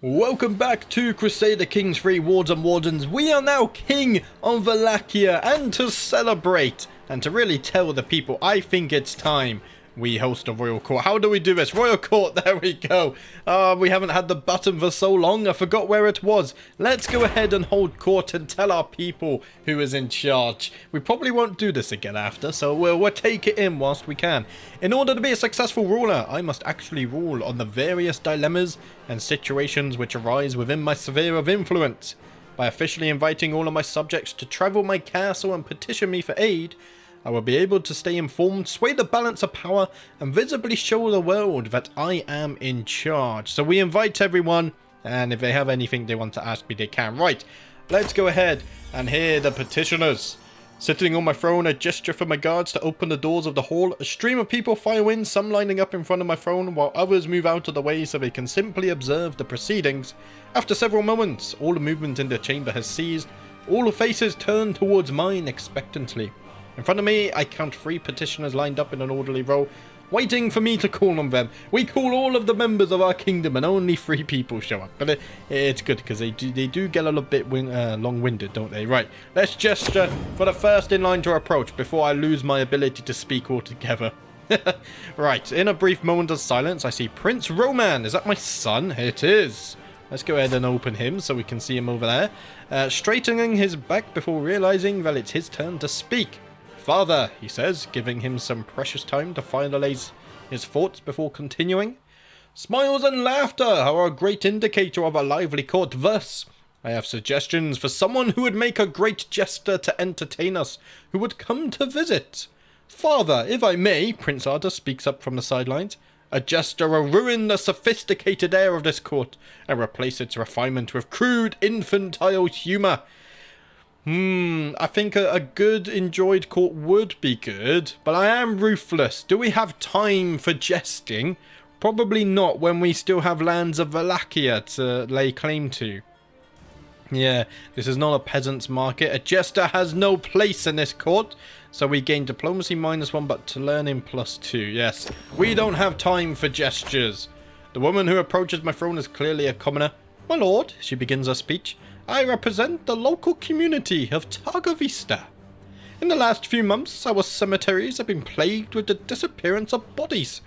Welcome back to Crusader Kings 3 Wards and Wardens. We are now king of Wallachia, and to celebrate and to really tell the people, I think it's time we host a royal court. How do we do this? Royal court, there we go. We haven't had the button for so long, I forgot where it was. Let's go ahead and hold court and tell our people who is in charge. We probably won't do this again after, so we'll take it in whilst we can. In order to be a successful ruler, I must actually rule on the various dilemmas and situations which arise within my sphere of influence. By officially inviting all of my subjects to travel my castle and petition me for aid, I will be able to stay informed, sway the balance of power, and visibly show the world that I am in charge. So we invite everyone, and if they have anything they want to ask me, they can. Right, let's go ahead and hear the petitioners. Sitting on my throne, a gesture from my guards to open the doors of the hall. A stream of people file in, some lining up in front of my throne, while others move out of the way so they can simply observe the proceedings. After several moments, all the movement in the chamber has ceased. All the faces turn towards mine expectantly. In front of me, I count 3 petitioners lined up in an orderly row, waiting for me to call on them. We call all of the members of our kingdom and only 3 people show up. But it's good because they do get a little bit long-winded, don't they? Right, let's gesture for the first in line to approach before I lose my ability to speak altogether. Right, in a brief moment of silence, I see Prince Roman. Is that my son? It is. Let's go ahead and open him so we can see him over there. Straightening his back before realizing that it's his turn to speak. Father, he says, giving him some precious time to finalize his thoughts before continuing. Smiles and laughter are a great indicator of a lively court. Thus, I have suggestions for someone who would make a great jester to entertain us, who would come to visit. Father, if I may, Prince Arda speaks up from the sidelines. A jester will ruin the sophisticated air of this court and replace its refinement with crude, infantile humour. I think a good, enjoyed court would be good, but I am ruthless. Do we have time for jesting? Probably not when we still have lands of Wallachia to lay claim to. Yeah, this is not a peasant's market. A jester has no place in this court, so we gain diplomacy -1, but to learning +2. Yes, we don't have time for gestures. The woman who approaches my throne is clearly a commoner. My lord, she begins her speech, I represent the local community of Târgoviște. In the last few months, our cemeteries have been plagued with the disappearance of bodies.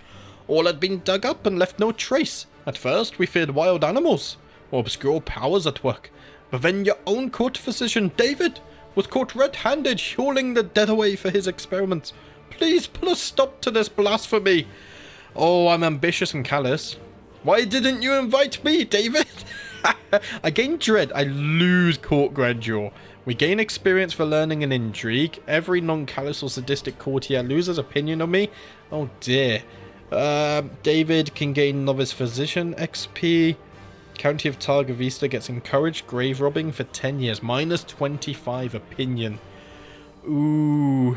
All had been dug up and left no trace. At first, we feared wild animals or obscure powers at work. But then your own court physician, David, was caught red-handed hurling the dead away for his experiments. Please put a stop to this blasphemy. Oh, I'm ambitious and callous. Why didn't you invite me, David? I gain dread, I lose court grandeur. We gain experience for learning and intrigue. Every non-callous or sadistic courtier loses opinion of me. Oh dear. David can gain novice physician XP. County of Târgoviște gets encouraged grave robbing for 10 years. -25 opinion. Ooh.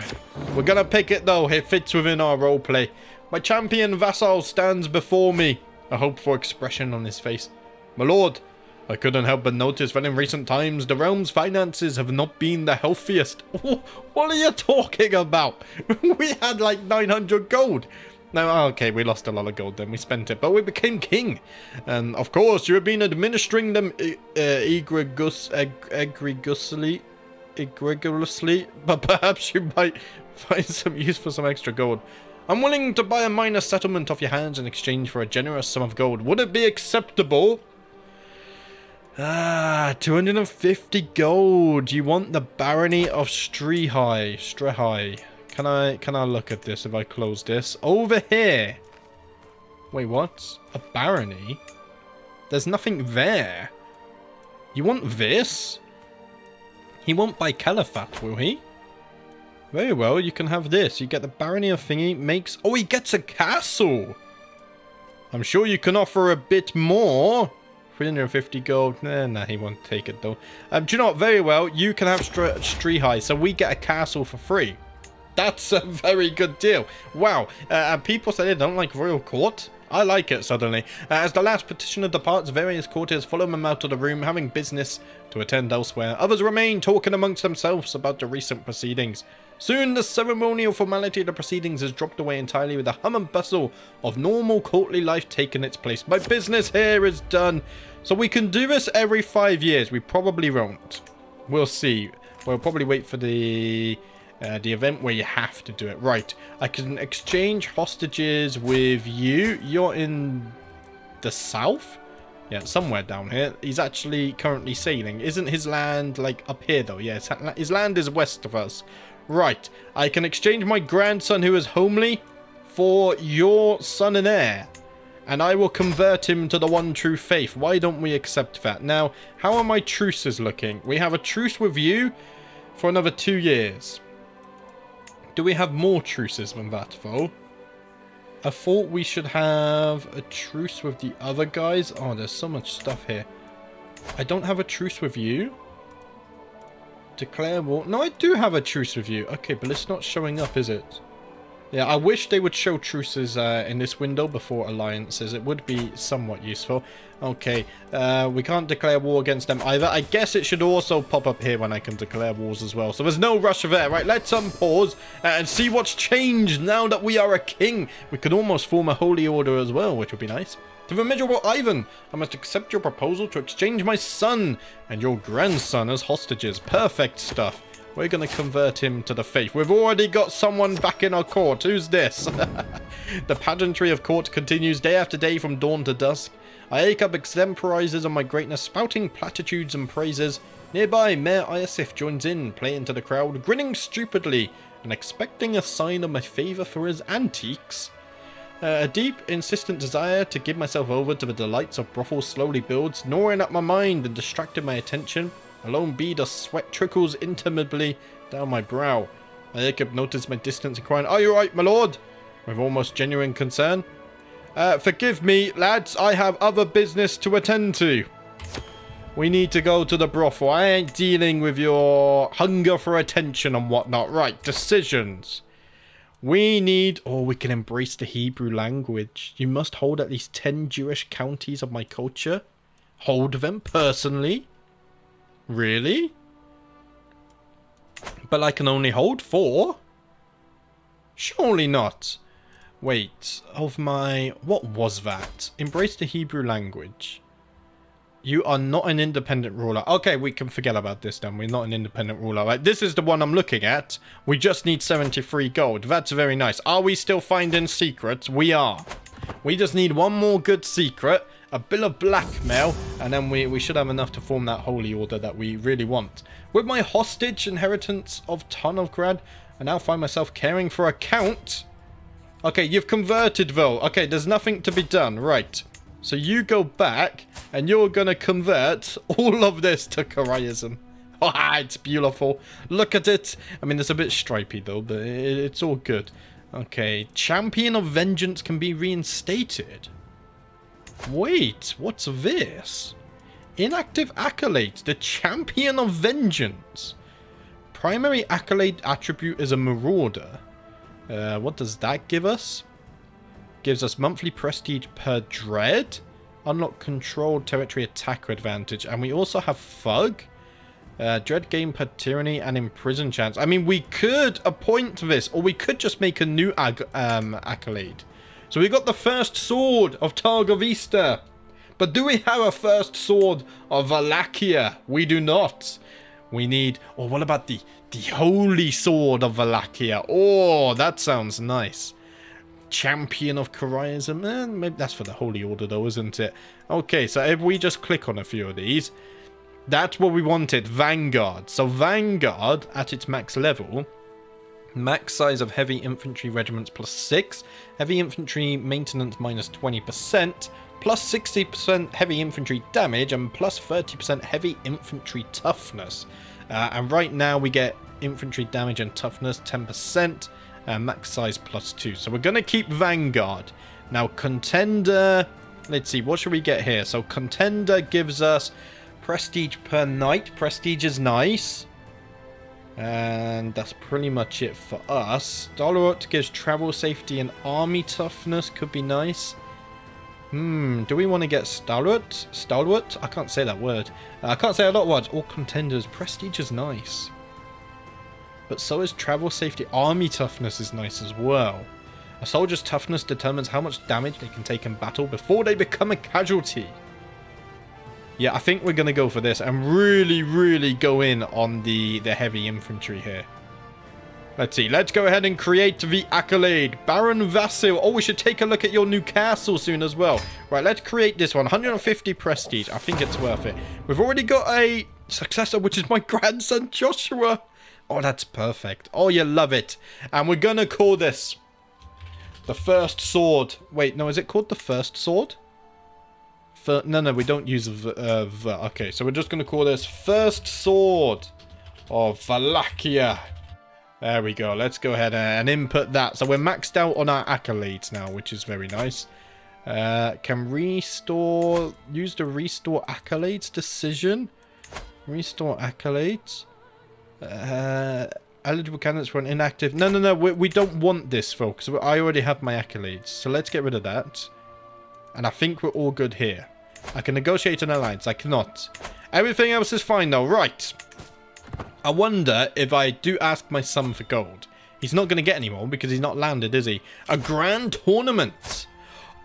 We're gonna pick it though. It fits within our roleplay. My champion vassal stands before me, a hopeful expression on his face. My lord, I couldn't help but notice that in recent times the realm's finances have not been the healthiest. What are you talking about? We had like 900 gold. No, okay, we lost a lot of gold then, we spent it, but we became king. And of course, you have been administering them egregiously, but perhaps you might find some use for some extra gold. I'm willing to buy a minor settlement off your hands in exchange for a generous sum of gold. Would it be acceptable? 250 gold. You want the barony of Strehai. Can I look at this if I close this? Over here. Wait, what? A barony? There's nothing there. You want this? He won't buy Caliphate, will he? Very well, you can have this. You get the barony of thingy, makes... Oh, he gets a castle! I'm sure you can offer a bit more. 350 gold. Nah, he won't take it though. Do you know what? Very well, you can have Strehai, so we get a castle for free. That's a very good deal. Wow. People say they don't like royal court. I like it suddenly. As the last petitioner departs, various courtiers follow him out of the room, having business to attend elsewhere. Others remain, talking amongst themselves about the recent proceedings. Soon the ceremonial formality of the proceedings is dropped away entirely, with the hum and bustle of normal courtly life taking its place. My business here is done. So we can do this every 5 years. We probably won't. We'll see. We'll probably wait for the event where you have to do it. Right. I can exchange hostages with you. You're in the south? Yeah, somewhere down here. He's actually currently sailing. Isn't his land, like, up here, though? Yeah, his land is west of us. Right. I can exchange my grandson, who is homely, for your son and heir. And I will convert him to the one true faith. Why don't we accept that? Now, how are my truces looking? We have a truce with you for another 2 years. Do we have more truces than that, though? I thought we should have a truce with the other guys. Oh, there's so much stuff here. I don't have a truce with you. Declare war. No, I do have a truce with you. Okay, but it's not showing up, is it? Yeah, I wish they would show truces in this window before alliances. It would be somewhat useful. Okay, we can't declare war against them either. I guess it should also pop up here when I can declare wars as well. So there's no rush of there. Right, let's unpause and see what's changed now that we are a king. We could almost form a holy order as well, which would be nice. To the miserable Ivan, I must accept your proposal to exchange my son and your grandson as hostages. Perfect stuff. We're going to convert him to the faith. We've already got someone back in our court. Who's this? The pageantry of court continues day after day from dawn to dusk. I eke up extemporizes on my greatness, spouting platitudes and praises. Nearby, Mayor Iosif joins in, playing to the crowd, grinning stupidly and expecting a sign of my favour for his antiques. A deep, insistent desire to give myself over to the delights of brothels slowly builds, gnawing at my mind and distracting my attention. A lone bead of sweat trickles interminably down my brow. Jacob noticed my distance, inquiring, "Are you right, my lord?" with almost genuine concern. Forgive me, lads, I have other business to attend to. We need to go to the brothel. I ain't dealing with your hunger for attention and whatnot. Right, decisions. We need... Oh, we can embrace the Hebrew language. You must hold at least 10 Jewish counties of my culture. Hold them personally. Really? But I can only hold 4? Surely not. Wait, of my... What was that? Embrace the Hebrew language. You are not an independent ruler. Okay, we can forget about this then. We're not an independent ruler. Like, this is the one I'm looking at. We just need 73 gold. That's very nice. Are we still finding secrets? We are. We just need one more good secret. A bill of blackmail. And then we should have enough to form that holy order that we really want. With my hostage inheritance of Târgoviște, I now find myself caring for a count. Okay, you've converted though. Okay, there's nothing to be done. Right. So you go back and you're going to convert all of this to Karaism. Ah, it's beautiful. Look at it. I mean, it's a bit stripy though, but it's all good. Okay, Champion of Vengeance can be reinstated. Wait, what's this? Inactive accolades. The Champion of Vengeance. Primary accolade attribute is a marauder. What does that give us? Gives us monthly prestige per dread. Unlock controlled territory attacker advantage. And we also have thug. Dread gain per tyranny and imprison chance. I mean, we could appoint this. Or we could just make a new accolade. So we got the first sword of Târgoviște. But do we have a first sword of Wallachia? We do not. We need... Oh, what about the holy sword of Wallachia? Oh, that sounds nice. Champion of Karaism. Maybe that's for the holy order though, isn't it? Okay, so if we just click on a few of these, that's what we wanted. Vanguard. So Vanguard at its max level, max size of heavy infantry regiments +6, heavy infantry maintenance -20%, +60% heavy infantry damage, and +30% heavy infantry toughness. And right now we get infantry damage and toughness 10%. Max size +2. So we're going to keep Vanguard. Now, Contender... Let's see, what should we get here? So, Contender gives us prestige per night. Prestige is nice. And that's pretty much it for us. Stalwart gives travel safety and army toughness. Could be nice. Do we want to get Stalwart? Stalwart? I can't say that word. I can't say a lot of words. All Contenders. Prestige is nice. But so is travel safety. Army toughness is nice as well. A soldier's toughness determines how much damage they can take in battle before they become a casualty. Yeah, I think we're going to go for this and really, really go in on the heavy infantry here. Let's see. Let's go ahead and create the accolade. Baron Vasil. Oh, we should take a look at your new castle soon as well. Right, let's create this one. 150 prestige. I think it's worth it. We've already got a successor, which is my grandson, Joshua. Oh, that's perfect. Oh, you love it. And we're going to call this the First Sword. Wait, no, is it called the First Sword? No, we don't use okay, so we're just going to call this First Sword of Wallachia. There we go. Let's go ahead and input that. So we're maxed out on our accolades now, which is very nice. Can restore... Use the restore accolades decision. Restore accolades. Eligible candidates for an inactive... No. We don't want this, folks. I already have my accolades. So let's get rid of that. And I think we're all good here. I can negotiate an alliance. I cannot. Everything else is fine, though. Right. I wonder if I do ask my son for gold. He's not going to get any more because he's not landed, is he? A grand tournament.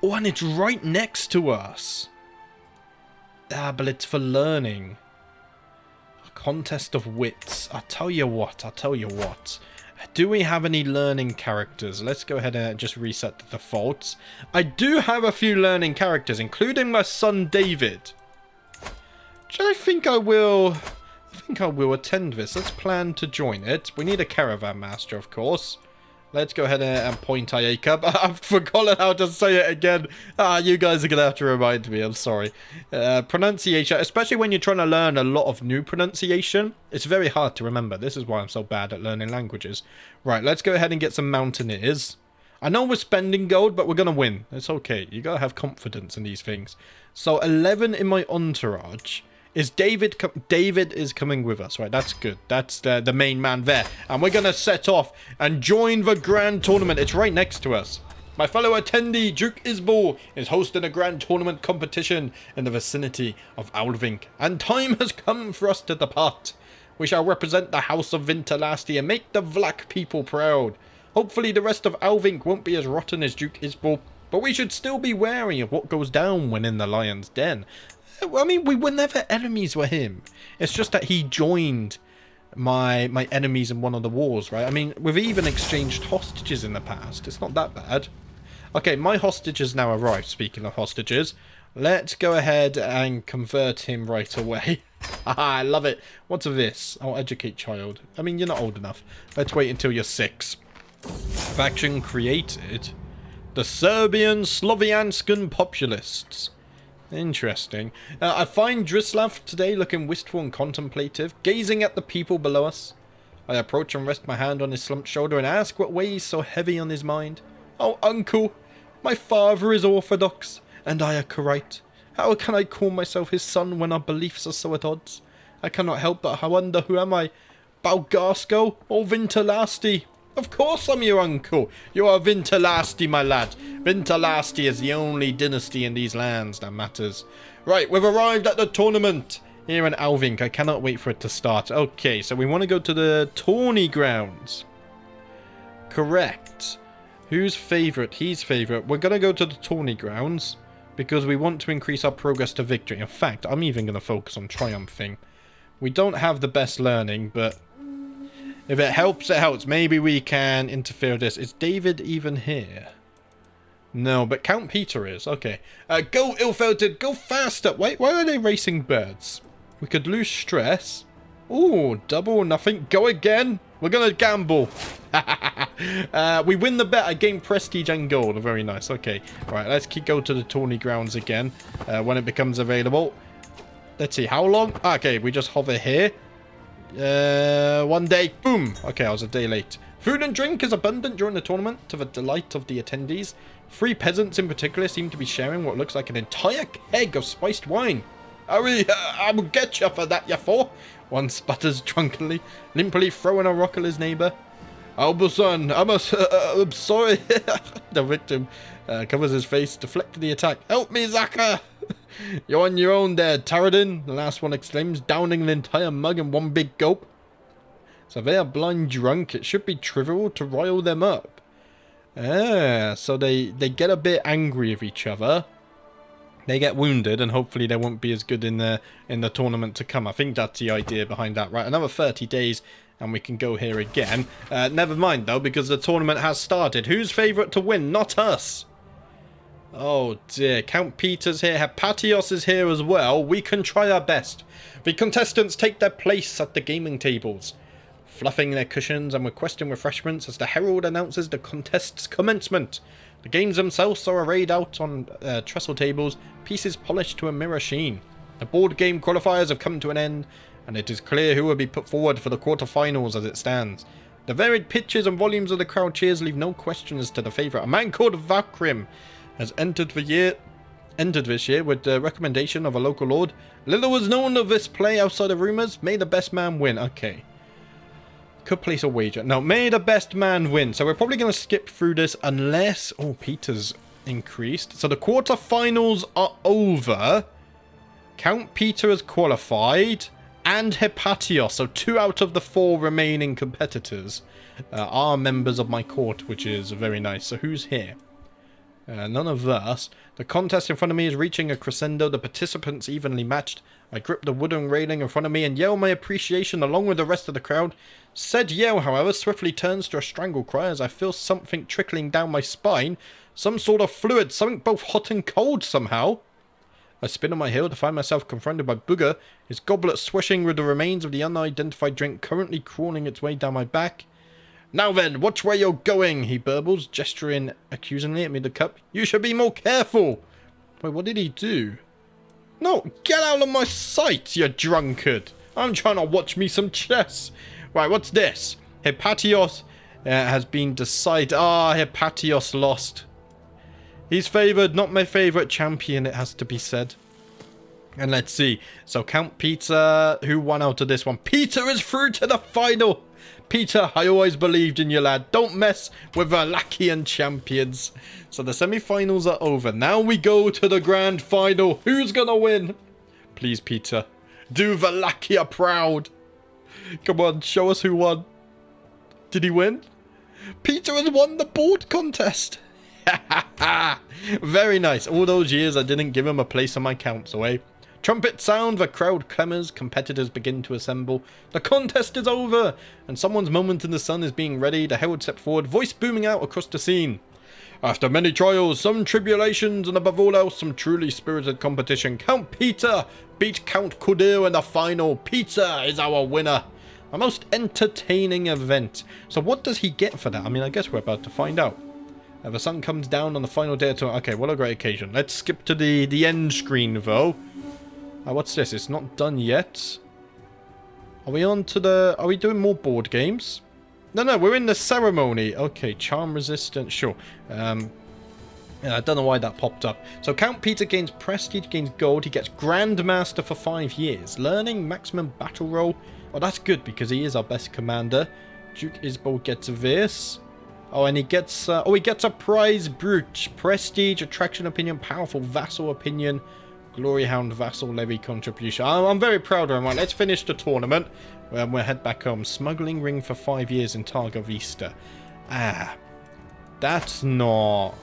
Oh, and it's right next to us. Ah, but it's for learning. A contest of wits. I'll tell you what. Do we have any learning characters? Let's go ahead and just reset the defaults. I do have a few learning characters, including my son David. Which I think I will attend this. Let's plan to join it. We need a caravan master, of course. Let's go ahead and point Jacob. I've forgotten how to say it again. You guys are going to have to remind me. I'm sorry. Pronunciation, especially when you're trying to learn a lot of new pronunciation, it's very hard to remember. This is why I'm so bad at learning languages. Right, let's go ahead and get some mountaineers. I know we're spending gold, but we're going to win. It's okay. You got to have confidence in these things. So 11 in my entourage. Is David is coming with us, right? That's good. That's the main man there. And we're going to set off and join the grand tournament. It's right next to us. My fellow attendee, Duke Isbal, is hosting a grand tournament competition in the vicinity of Alvink. And time has come for us to depart. We shall represent the House of Winterlasti and make the Vlach people proud. Hopefully the rest of Alvink won't be as rotten as Duke Isbal, but we should still be wary of what goes down when in the lion's den. I mean, we were never enemies with him. It's just that he joined my enemies in one of the wars, right? I mean, we've even exchanged hostages in the past. It's not that bad. Okay, my hostage has now arrived, speaking of hostages. Let's go ahead and convert him right away. I love it. What's this? Oh, educate child. I mean, you're not old enough. Let's wait until you're 6. Faction created. The Serbian Slovianskan populists. Interesting. I find Drislav today looking wistful and contemplative, gazing at the people below us. I approach and rest my hand on his slumped shoulder and ask what weighs so heavy on his mind. Oh, uncle, my father is Orthodox, and I a Karaite. How can I call myself his son when our beliefs are so at odds? I cannot help but wonder, who am I? Balgarsko or Winterlasti? Of course I'm your uncle. You are Winterlasti, my lad. Winterlasti is the only dynasty in these lands that matters. Right, we've arrived at the tournament here in Alvink. I cannot wait for it to start. Okay, so we want to go to the tourney grounds. Correct. Who's favourite? He's favourite. We're going to go to the tourney grounds because we want to increase our progress to victory. In fact, I'm even going to focus on triumphing. We don't have the best learning, but if it helps, it helps. Maybe we can interfere with this. Is David even here? No, but Count Peter is. Okay. Go, ill-fated. Go faster. Wait, why are they racing birds? We could lose stress. Ooh, double or nothing. Go again. We're going to gamble. We win the bet. I gain prestige and gold. Very nice. Okay. All right, let's go to the tourney grounds again when it becomes available. Let's see. How long? Okay, we just hover here. 1 day. Boom. Okay, I was a day late. Food and drink is abundant during the tournament to the delight of the attendees. 3 peasants in particular seem to be sharing what looks like an entire keg of spiced wine. I will get you for that, you four. One sputters drunkenly, limply throwing a rock at his neighbour. Albuson, I'm sorry. The victim covers his face, deflecting the attack. Help me, Zaka! You're on your own there, Taradin, the last one exclaims, downing an entire mug in one big gulp. So they are blind drunk. It should be trivial to rile them up. Ah, so they get a bit angry with each other. they get wounded, and hopefully they won't be as good in the tournament to come. I think that's the idea behind that. Right, another 30 days, and we can go here again. Never mind, though, because the tournament has started. Who's favourite to win? Not us. Oh, dear. Count Peter's here. Hepatios is here as well. We can try our best. The contestants take their place at the gaming tables, fluffing their cushions and requesting refreshments as the herald announces the contest's commencement. The games themselves are arrayed out on trestle tables, pieces polished to a mirror sheen. The board game qualifiers have come to an end, and it is clear who will be put forward for the quarterfinals as it stands. The varied pitches and volumes of the crowd cheers leave no question as to the favourite. A man called Vakrim has entered this year with the recommendation of a local lord. Little was known of this play outside of rumours. May the best man win. Okay. Could place a wager. No, may the best man win. So we're probably going to skip through this unless... Oh, Peter's increased. So the quarterfinals are over. Count Peter has qualified. And Hepatios. So 2 out of the 4 remaining competitors are members of my court, which is very nice. So who's here? None of us. The contest in front of me is reaching a crescendo. The participants evenly matched. I grip the wooden railing in front of me and yell my appreciation along with the rest of the crowd. Said yell, however, swiftly turns to a strangled cry as I feel something trickling down my spine. Some sort of fluid, something both hot and cold somehow. I spin on my heel to find myself confronted by Booger, his goblet swishing with the remains of the unidentified drink currently crawling its way down my back. Now then, watch where you're going, he burbles, gesturing accusingly at me the cup. You should be more careful. Wait, what did he do? No, get out of my sight, you drunkard. I'm trying to watch me some chess. Right, what's this? Hepatios has been decided. Hepatios lost. He's favoured, not my favourite champion, it has to be said. And let's see. So Count Peter, who won out of this one? Peter is through to the final. Peter, I always believed in you, lad. Don't mess with Wallachian champions. So the semi-finals are over. Now we go to the grand final. Who's gonna win? Please, Peter. Do Wallachia proud. Come on, show us who won. Did he win? Peter has won the board contest. Very nice. All those years I didn't give him a place on my council, eh? Trumpet sound, the crowd clamours, competitors begin to assemble. The contest is over, and someone's moment in the sun is being ready. The herald steps forward, voice booming out across the scene. After many trials, some tribulations, and above all else, some truly spirited competition, Count Peter beat Count Kudir in the final. Peter is our winner. A most entertaining event. So what does he get for that? I mean, I guess we're about to find out. The sun comes down on the final day of tournament. Okay, what a great occasion. Let's skip to the end screen, though. What's this? It's not done yet. Are we on to the... Are we doing more board games? No, we're in the ceremony. Okay, charm resistant. Sure. I don't know why that popped up. So Count Peter gains prestige, gains gold. He gets Grandmaster for 5 years. Learning, maximum battle roll. Oh, that's good because he is our best commander. Duke Isbald gets this. Oh, and he gets... he gets a prize brooch. Prestige, attraction opinion, powerful vassal opinion. Glory Hound Vassal Levy contribution. I'm very proud of him. Right, let's finish the tournament. We'll head back home. Smuggling ring for 5 years in Târgoviște. That's not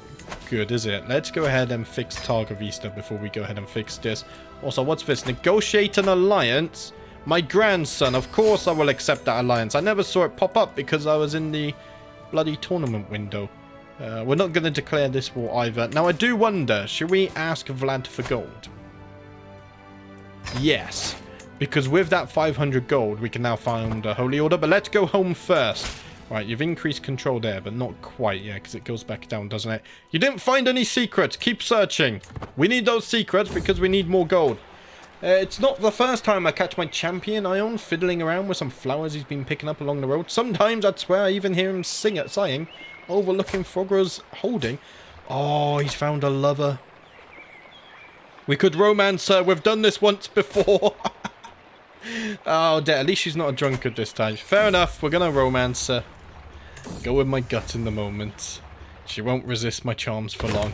good, is it? Let's go ahead and fix Târgoviște before we go ahead and fix this. Also, what's this? Negotiate an alliance? My grandson. Of course I will accept that alliance. I never saw it pop up because I was in the bloody tournament window. We're not going to declare this war either. Now, I do wonder, should we ask Vlad for gold? Yes, because with that 500 gold, we can now found a holy order. But let's go home first. Right, you've increased control there, but not quite, yeah, because it goes back down, doesn't it? You didn't find any secrets. Keep searching. We need those secrets because we need more gold. It's not the first time I catch my champion Ion fiddling around with some flowers he's been picking up along the road. Sometimes I'd swear I even hear him sighing, overlooking Frogra's holding. Oh, he's found a lover. We could romance her. We've done this once before. Oh, dear. At least she's not a drunkard this time. Fair enough. We're going to romance her. Go with my gut in the moment. She won't resist my charms for long.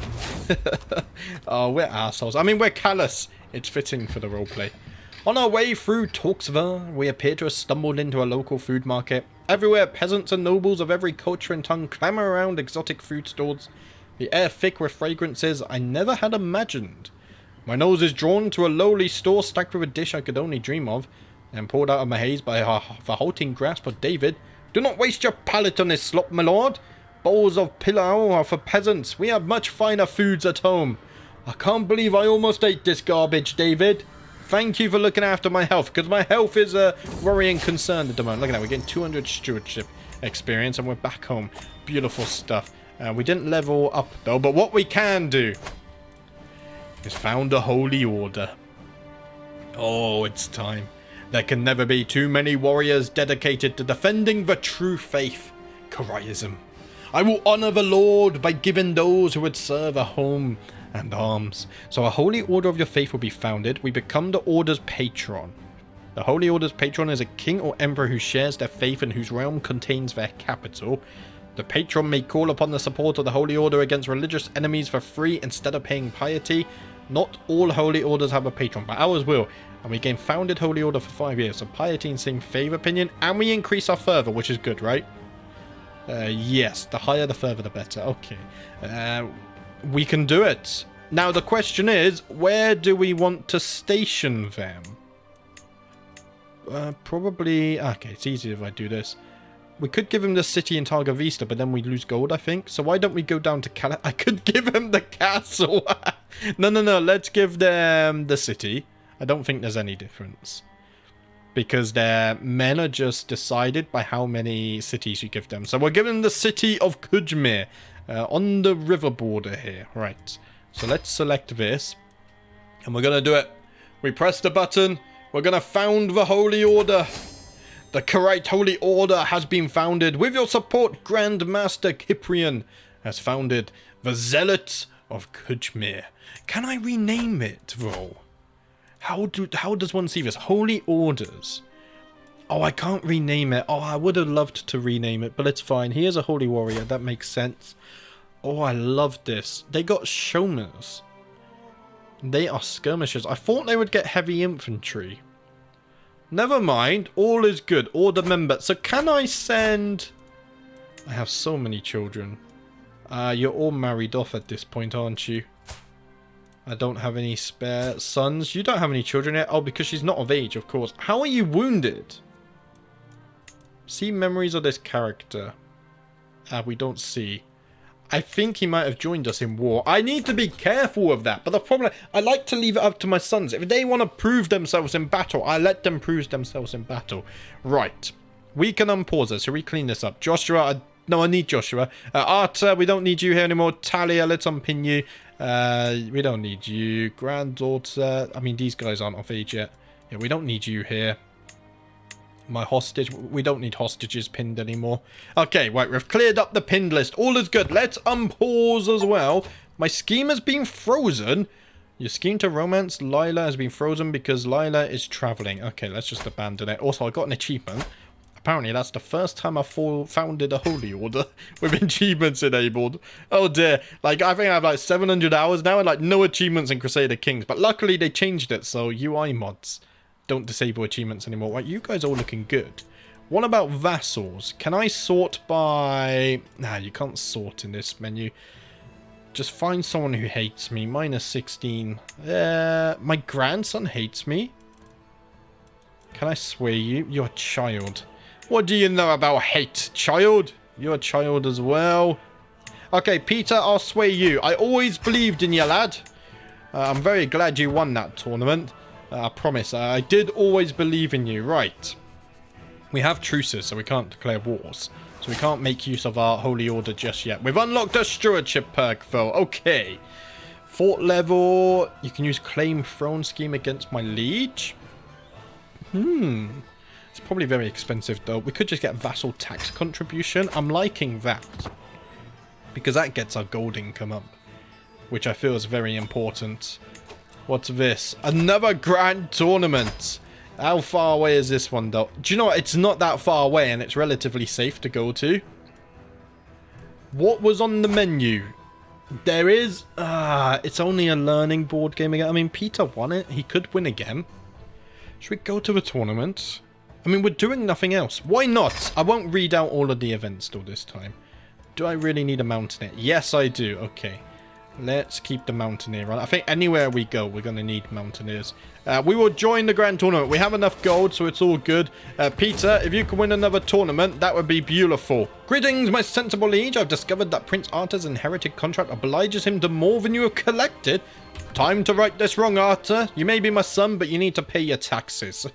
Oh, we're assholes. I mean, we're callous. It's fitting for the roleplay. On our way through Torksva, we appear to have stumbled into a local food market. Everywhere, peasants and nobles of every culture and tongue clamour around exotic food stalls. The air thick with fragrances I never had imagined. My nose is drawn to a lowly store stacked with a dish I could only dream of, and poured out of my haze by the halting grasp of David. Do not waste your palate on this slop, my lord. Bowls of pilau are for peasants. We have much finer foods at home. I can't believe I almost ate this garbage, David. Thank you for looking after my health, because my health is a worrying concern at the moment. Look at that, we're getting 200 stewardship experience, and we're back home. Beautiful stuff. We didn't level up, though, but what we can do is found a holy order. Oh, it's time. There can never be too many warriors dedicated to defending the true faith, Karaism. I will honor the Lord by giving those who would serve a home and arms. So a holy order of your faith will be founded. We become the order's patron. The holy order's patron is a king or emperor who shares their faith and whose realm contains their capital. The patron may call upon the support of the holy order against religious enemies for free instead of paying piety. Not all holy orders have a patron, but ours will. And we gain founded holy order for 5 years. So piety and same favor opinion. And we increase our fervor, which is good, right? Yes, the higher the further the better. Okay. We can do it. Now the question is, where do we want to station them? Probably... Okay, it's easier if I do this. We could give him the city in Târgoviște, but then we lose gold, I think. So why don't we go down to I could give him the castle. No. Let's give them the city. I don't think there's any difference. Because their men are just decided by how many cities you give them. So we're giving the city of Kujmir on the river border here. Right. So let's select this. And we're going to do it. We press the button. We're going to found the Holy Order. The correct Holy Order has been founded. With your support, Grand Master Cyprian has founded the Zealots of Kujmir. Can I rename it, though? How does one see this? Holy Orders. Oh, I can't rename it. Oh, I would have loved to rename it, but it's fine. He is a holy warrior. That makes sense. Oh, I love this. They got Shomers. They are skirmishers. I thought they would get heavy infantry. Never mind. All is good. Order member. So can I send... I have so many children. You're all married off at this point, aren't you? I don't have any spare sons. You don't have any children yet? Oh, because she's not of age, of course. How are you wounded? See memories of this character. We don't see. I think he might have joined us in war. I need to be careful of that. But the problem, I like to leave it up to my sons. If they want to prove themselves in battle, I let them prove themselves in battle. Right. We can unpause this. So we clean this up. Joshua, no, I need Joshua. Arta, we don't need you here anymore. Talia, let's unpin you. We don't need you. Granddaughter, I mean, these guys aren't of age yet. Yeah, we don't need you here. My hostage, we don't need hostages pinned anymore. Okay, right, we've cleared up the pinned list. All is good. Let's unpause as well. My scheme has been frozen. Your scheme to romance Lila has been frozen because Lila is traveling. Okay, let's just abandon it. Also, I got an achievement. Apparently, that's the first time I've founded a holy order with achievements enabled. Oh dear. Like, I think I have like 700 hours now and like no achievements in Crusader Kings. But luckily, they changed it, so UI mods don't disable achievements anymore. Right, you guys are all looking good. What about vassals? Can I sort by... Nah, you can't sort in this menu. Just find someone who hates me. Minus 16. My grandson hates me. Can I sway you? You're a child. What do you know about hate, child? You're a child as well. Okay, Peter, I'll sway you. I always believed in you, lad. I'm very glad you won that tournament. I promise. I did always believe in you. Right. We have truces, so we can't declare wars. So we can't make use of our holy order just yet. We've unlocked a stewardship perk, though. Okay. Fort level. You can use claim throne scheme against my liege. It's probably very expensive, though. We could just get vassal tax contribution. I'm liking that. Because that gets our gold income up. Which I feel is very important. What's this? Another grand tournament. How far away is this one, though? Do you know what? It's not that far away, and it's relatively safe to go to. What was on the menu? There is... it's only a learning board game again. I mean, Peter won it. He could win again. Should we go to the tournament? I mean, we're doing nothing else. Why not? I won't read out all of the events though this time. Do I really need a mountain? Yes, I do. Okay. Let's keep the Mountaineer on. I think anywhere we go, we're going to need Mountaineers. We will join the Grand Tournament. We have enough gold, so it's all good. Peter, if you can win another tournament, that would be beautiful. Greetings, my sensible liege. I've discovered that Prince Arthur's inherited contract obliges him to more than you have collected. Time to right this wrong, Arthur. You may be my son, but you need to pay your taxes.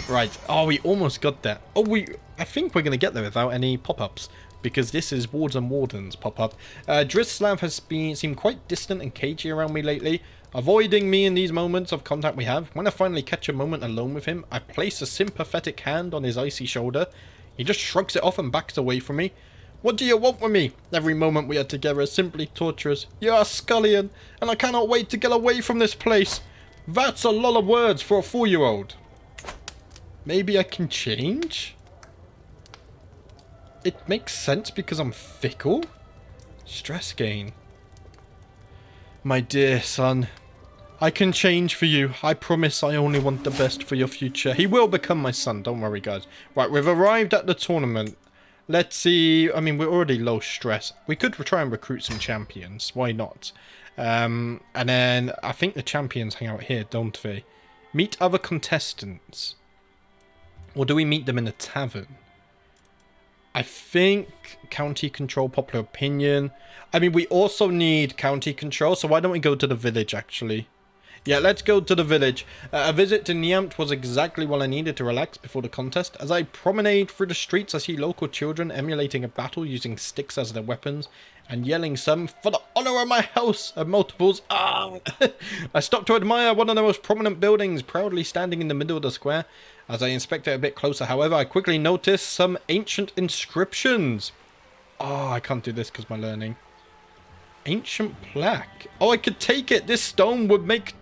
Right. Oh, we almost got there. Oh, I think we're going to get there without any pop-ups, because this is Wards and Wardens pop-up. Drislav has seemed quite distant and cagey around me lately, avoiding me in these moments of contact we have. When I finally catch a moment alone with him, I place a sympathetic hand on his icy shoulder. He just shrugs it off and backs away from me. What do you want with me? Every moment we are together is simply torturous. You are a scullion, and I cannot wait to get away from this place. That's a lot of words for a 4-year-old. Maybe I can change? It makes sense because I'm fickle. Stress gain. My dear son, I can change for you. I promise I only want the best for your future. He will become my son, don't worry guys. Right, we've arrived at the tournament. Let's see. I mean, we're already low stress. We could try and recruit some champions. Why not? And then I think the champions hang out here, don't they? Meet other contestants. Or do we meet them in a tavern? I think county control, popular opinion. I mean, we also need county control, so why don't we go to the village, actually? Yeah, let's go to the village. A visit to Niamt was exactly what I needed to relax before the contest. As I promenade through the streets, I see local children emulating a battle using sticks as their weapons and yelling some, "For the honor of my house!" at multiples. Ah! I stop to admire one of the most prominent buildings, proudly standing in the middle of the square. As I inspect it a bit closer, however, I quickly notice some ancient inscriptions. Oh, I can't do this because my learning. Ancient plaque. Oh, I could take it. This stone would make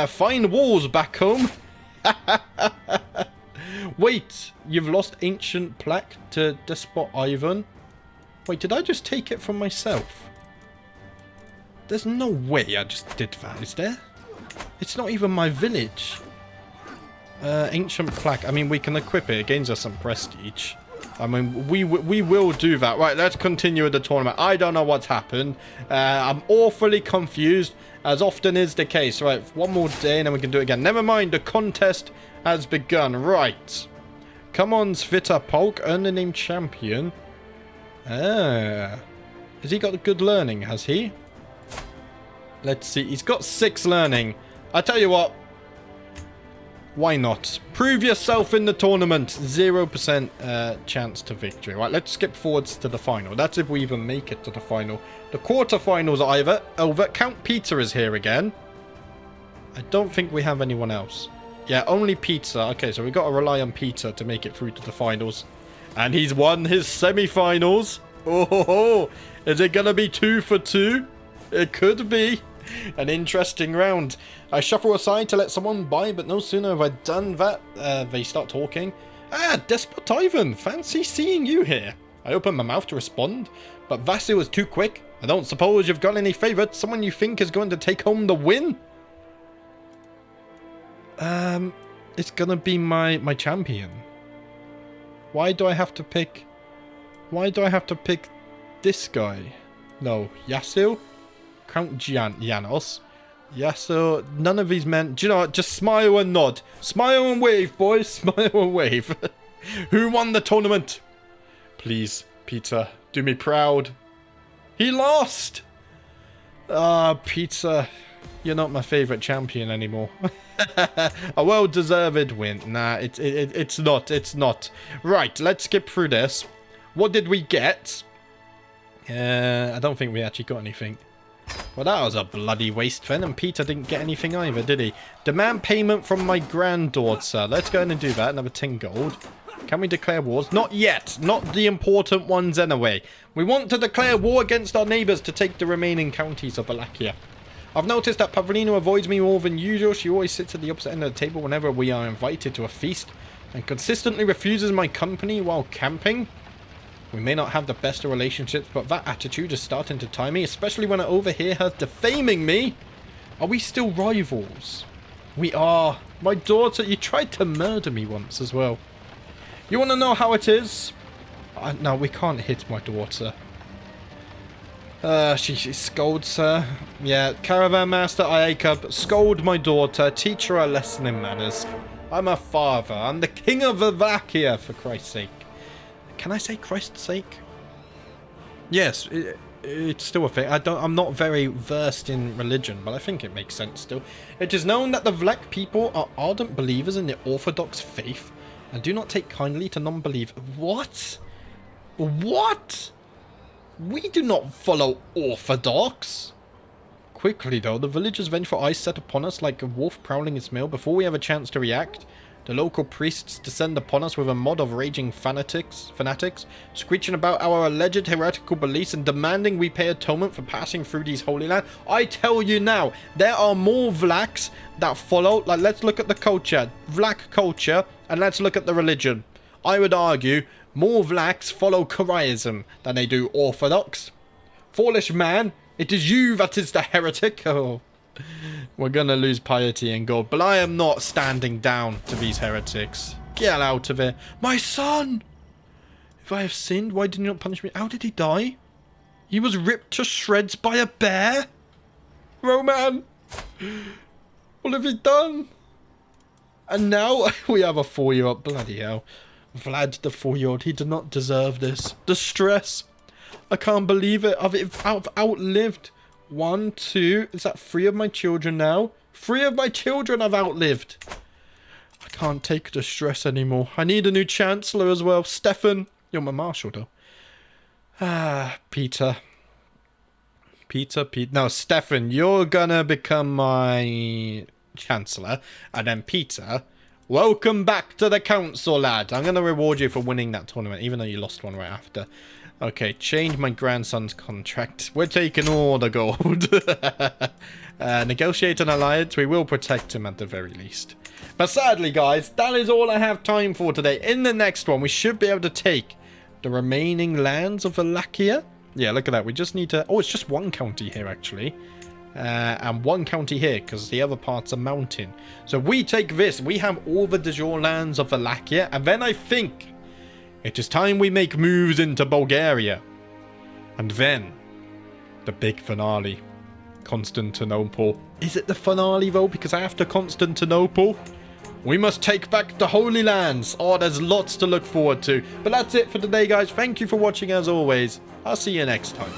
fine walls back home. Wait, you've lost ancient plaque to Despot Ivan? Wait, did I just take it from myself? There's no way I just did that, is there? It's not even my village. Ancient plaque. I mean, we can equip it. It gains us some prestige. I mean, we will do that. Right, let's continue with the tournament. I don't know what's happened. I'm awfully confused, as often is the case. Right, one more day and then we can do it again. Never mind, the contest has begun. Right. Come on, Svita Polk. Earn the name champion. Ah. Has he got good learning, has he? Let's see. He's got 6 learning. I tell you what. Why not? Prove yourself in the tournament. 0% chance to victory. Right, let's skip forwards to the final. That's if we even make it to the final. The quarterfinals are over. Count Peter is here again. I don't think we have anyone else. Yeah, only Peter. Okay, so we got to rely on Peter to make it through to the finals. And he's won his semi-finals. Oh, is it going to be 2 for 2? It could be. An interesting round. I shuffle aside to let someone by, but no sooner have I done that, they start talking. Ah, Despot Ivan, fancy seeing you here. I open my mouth to respond, but Vasil is too quick. I don't suppose you've got any favourites, someone you think is going to take home the win? It's gonna be my champion. Why do I have to pick this guy? No, Yasil? Count Janos. Yasil. None of these men. Do you know what? Just smile and nod. Smile and wave, boys. Smile and wave. Who won the tournament? Please, Peter, do me proud. He lost! Ah, Peter, you're not my favourite champion anymore. A well-deserved win. Nah, it's not. It's not. Right, let's skip through this. What did we get? I don't think we actually got anything. Well, that was a bloody waste then, and Peter didn't get anything either, did he? Demand payment from my granddaughter. Let's go ahead and do that. Another 10 gold. Can we declare wars? Not yet. Not the important ones anyway. We want to declare war against our neighbours to take the remaining counties of Wallachia. I've noticed that Pavlina avoids me more than usual. She always sits at the opposite end of the table whenever we are invited to a feast, and consistently refuses my company while camping. We may not have the best of relationships, but that attitude is starting to tie me, especially when I overhear her defaming me. Are we still rivals? We are. My daughter, you tried to murder me once as well. You want to know how it is? No, we can't hit my daughter. She scolds her. Yeah, caravan master Iacub, scold my daughter, teach her a lesson in manners. I'm a father. I'm the king of Wallachia, for Christ's sake. Can I say Christ's sake? Yes, it's still a thing. I'm not very versed in religion, but I think it makes sense still. It is known that the Vlach people are ardent believers in the Orthodox faith and do not take kindly to non-belief. What? What? We do not follow Orthodox. Quickly though, the villagers' vengeful eyes set upon us like a wolf prowling its meal. Before we have a chance to react, the local priests descend upon us with a mob of raging fanatics, screeching about our alleged heretical beliefs and demanding we pay atonement for passing through these holy lands. I tell you now, there are more Vlachs that follow. Like, let's look at the culture, Vlach culture, and let's look at the religion. I would argue more Vlachs follow Karaism than they do Orthodox. Foolish man, it is you that is the heretic. Oh. We're gonna lose piety and God, but I am not standing down to these heretics. Get out of it. My son! If I have sinned, why did you not punish me? How did he die? He was ripped to shreds by a bear? Roman! What have you done? And now we have a 4-year-old. Bloody hell. Vlad, the 4-year-old, he did not deserve this. The stress. I can't believe it. I've outlived 1, 2, is that 3 of my children now? 3 of my children I've outlived. I can't take the stress anymore. I need a new chancellor as well. Stefan, you're my marshal though. Peter. No, Stefan, you're gonna become my chancellor. And then Peter, welcome back to the council, lad. I'm gonna reward you for winning that tournament, even though you lost one right after. Okay, change my grandson's contract. We're taking all the gold. Negotiate an alliance. We will protect him at the very least. But sadly, guys, that is all I have time for today. In the next one, we should be able to take the remaining lands of Wallachia. Yeah, look at that. We just need to... Oh, it's just 1 county here, actually. And 1 county here, because the other parts are mountain. So we take this. We have all the de jure lands of Wallachia. And then I think... it is time we make moves into Bulgaria. And then, the big finale. Constantinople. Is it the finale though? Because after Constantinople, we must take back the Holy Lands. Oh, there's lots to look forward to. But that's it for today, guys. Thank you for watching as always. I'll see you next time.